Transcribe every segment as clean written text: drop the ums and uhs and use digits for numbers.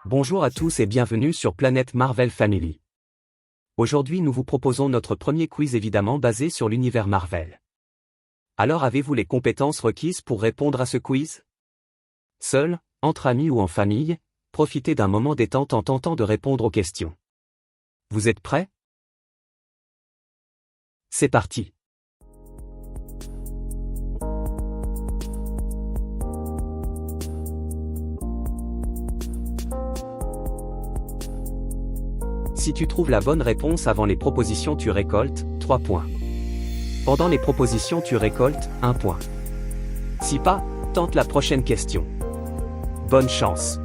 Bonjour à tous et bienvenue sur Planète Marvel Family. Aujourd'hui nous vous proposons notre premier quiz évidemment basé sur l'univers Marvel. Alors avez-vous les compétences requises pour répondre à ce quiz? Seul, entre amis ou en famille, profitez d'un moment détente en tentant de répondre aux questions. Vous êtes prêts? C'est parti! Si tu trouves la bonne réponse avant les propositions, tu récoltes 3 points. Pendant les propositions, tu récoltes 1 point. Si pas, tente la prochaine question. Bonne chance.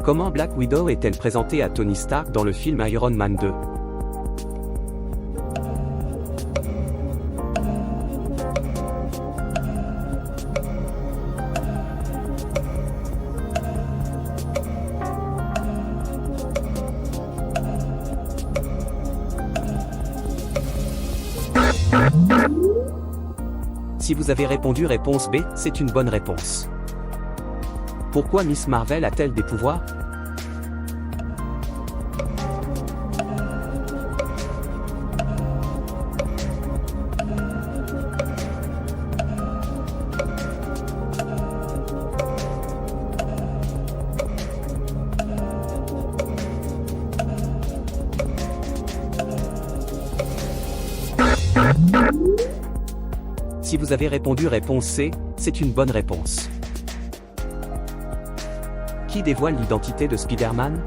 Comment Black Widow est-elle présentée à Tony Stark dans le film Iron Man 2? Si vous avez répondu réponse B, c'est une bonne réponse. Pourquoi Miss Marvel a-t-elle des pouvoirs? Si vous avez répondu réponse C, c'est une bonne réponse. Qui dévoile l'identité de Spider-Man?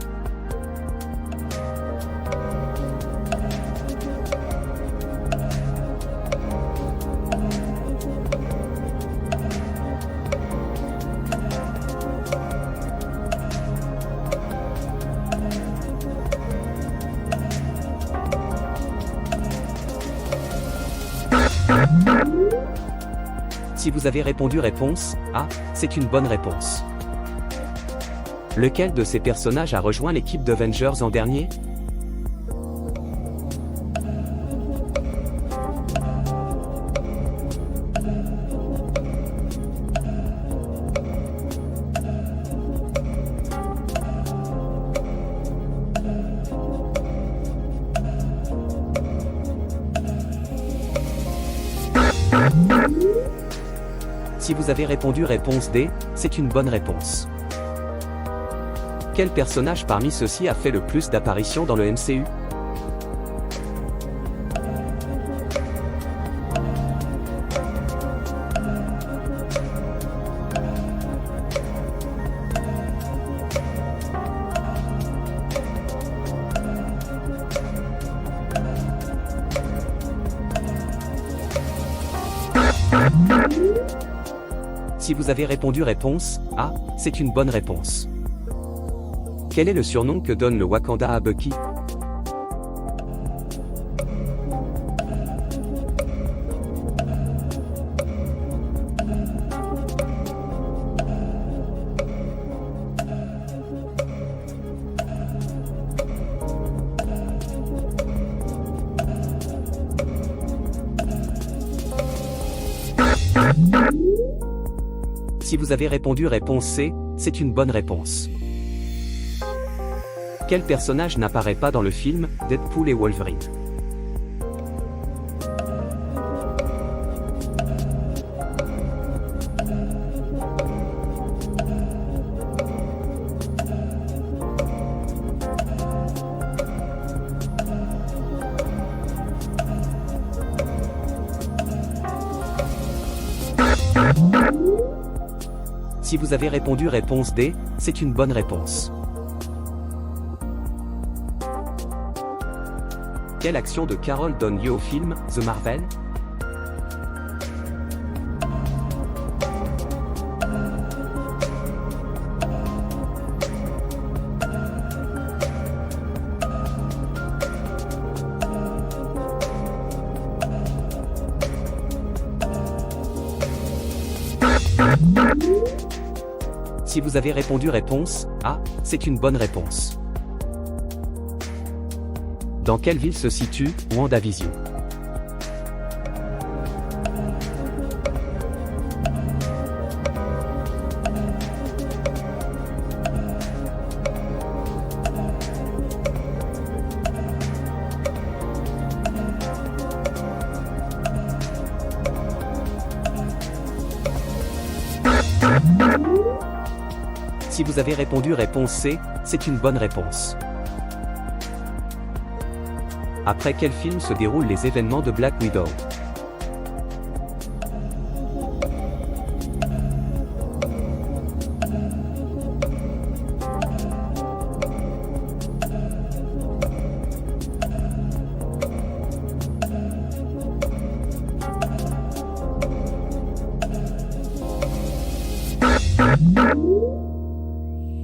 Si vous avez répondu réponse A, c'est une bonne réponse. Lequel de ces personnages a rejoint l'équipe d'Avengers en dernier? Si vous avez répondu réponse D, c'est une bonne réponse. Quel personnage parmi ceux-ci a fait le plus d'apparitions dans le MCU? Si vous avez répondu réponse A, c'est une bonne réponse. Quel est le surnom que donne le Wakanda à Bucky? Si vous avez répondu réponse C, c'est une bonne réponse. Quel personnage n'apparaît pas dans le film Deadpool et Wolverine? Si vous avez répondu réponse D, c'est une bonne réponse. Quelle action de Carol donne lieu au film The Marvel? Si vous avez répondu réponse A, c'est une bonne réponse. Dans quelle ville se situe WandaVision? Si vous avez répondu réponse C, c'est une bonne réponse. Après quel film se déroulent les événements de Black Widow?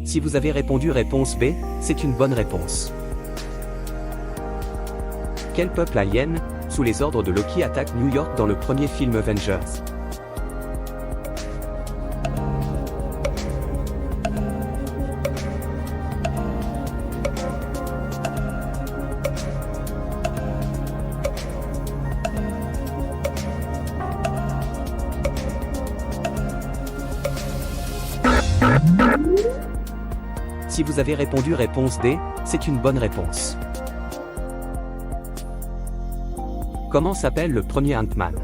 Si vous avez répondu réponse B, c'est une bonne réponse. Quel peuple alien, sous les ordres de Loki, attaque New York dans le premier film Avengers? Si vous avez répondu réponse D, c'est une bonne réponse. Comment s'appelle le premier Ant-Man?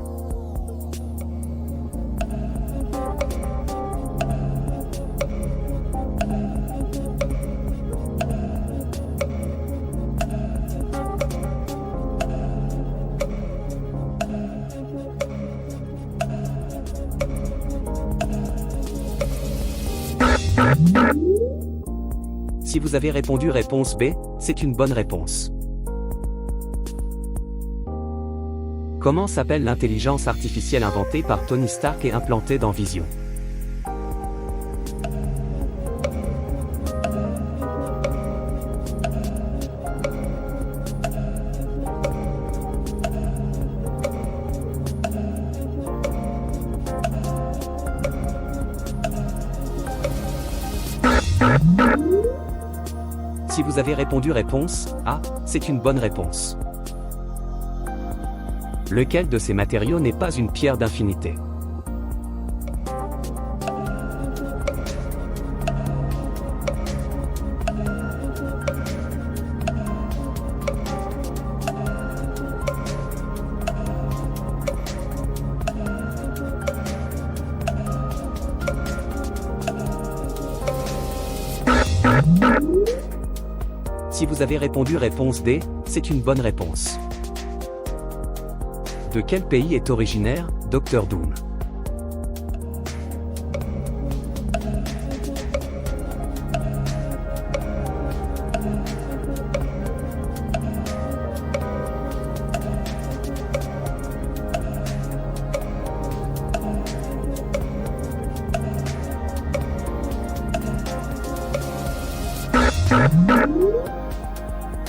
Si vous avez répondu réponse B, c'est une bonne réponse. Comment s'appelle l'intelligence artificielle inventée par Tony Stark et implantée dans Vision? Si vous avez répondu réponse A, c'est une bonne réponse. Lequel de ces matériaux n'est pas une pierre d'infinité? Si vous avez répondu réponse D, c'est une bonne réponse. De quel pays est originaire Dr Doom?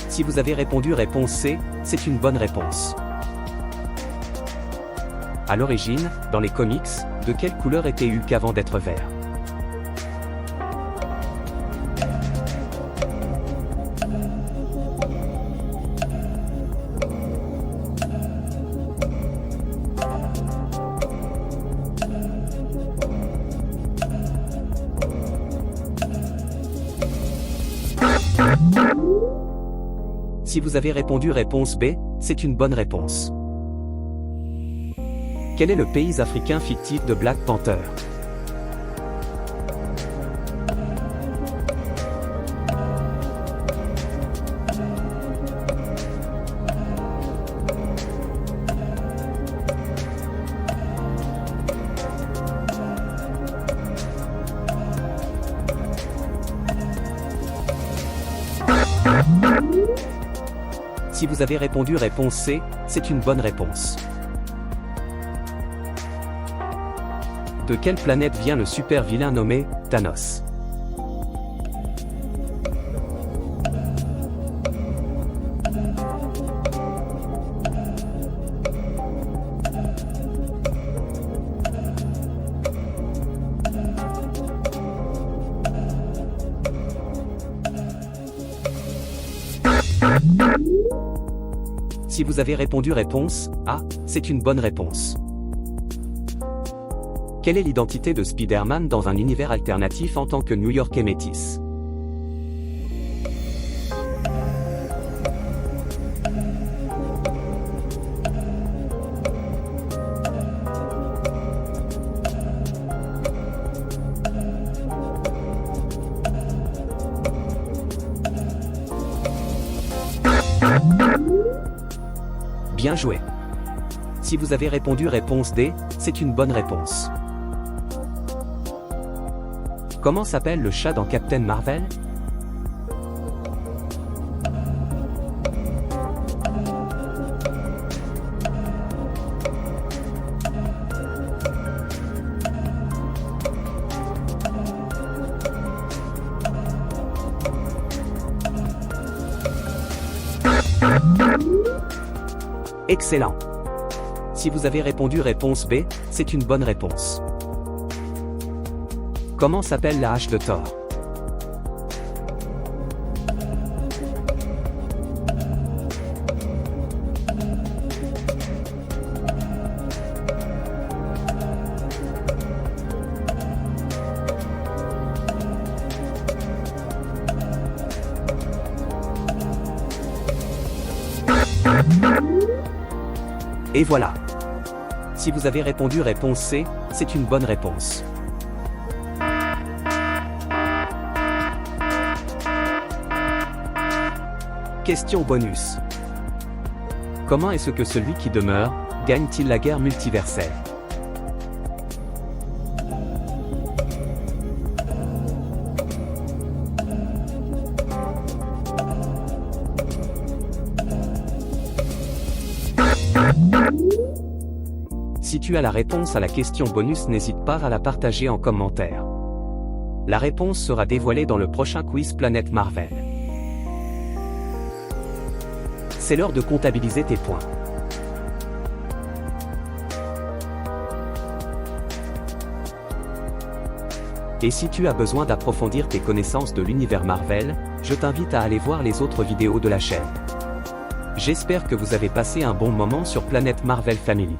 Si vous avez répondu réponse C, c'est une bonne réponse. À l'origine, dans les comics, de quelle couleur était Hulk avant d'être vert? Si vous avez répondu réponse B, c'est une bonne réponse. Quel est le pays africain fictif de Black Panther? Si vous avez répondu réponse C, c'est une bonne réponse. De quelle planète vient le super vilain nommé Thanos? Si vous avez répondu réponse A, c'est une bonne réponse. Quelle est l'identité de Spider-Man dans un univers alternatif en tant que New-Yorkais métis? Bien joué. Si vous avez répondu réponse D, c'est une bonne réponse. Comment s'appelle le chat dans Captain Marvel? Excellent. Si vous avez répondu réponse B, c'est une bonne réponse. Comment s'appelle la hache de Thor? Et voilà. Si vous avez répondu réponse C, c'est une bonne réponse. Question bonus. Comment est-ce que celui qui demeure gagne-t-il la guerre multiverselle? Si tu as la réponse à la question bonus, n'hésite pas à la partager en commentaire. La réponse sera dévoilée dans le prochain quiz Planète Marvel. C'est l'heure de comptabiliser tes points. Et si tu as besoin d'approfondir tes connaissances de l'univers Marvel, je t'invite à aller voir les autres vidéos de la chaîne. J'espère que vous avez passé un bon moment sur Planète Marvel Family.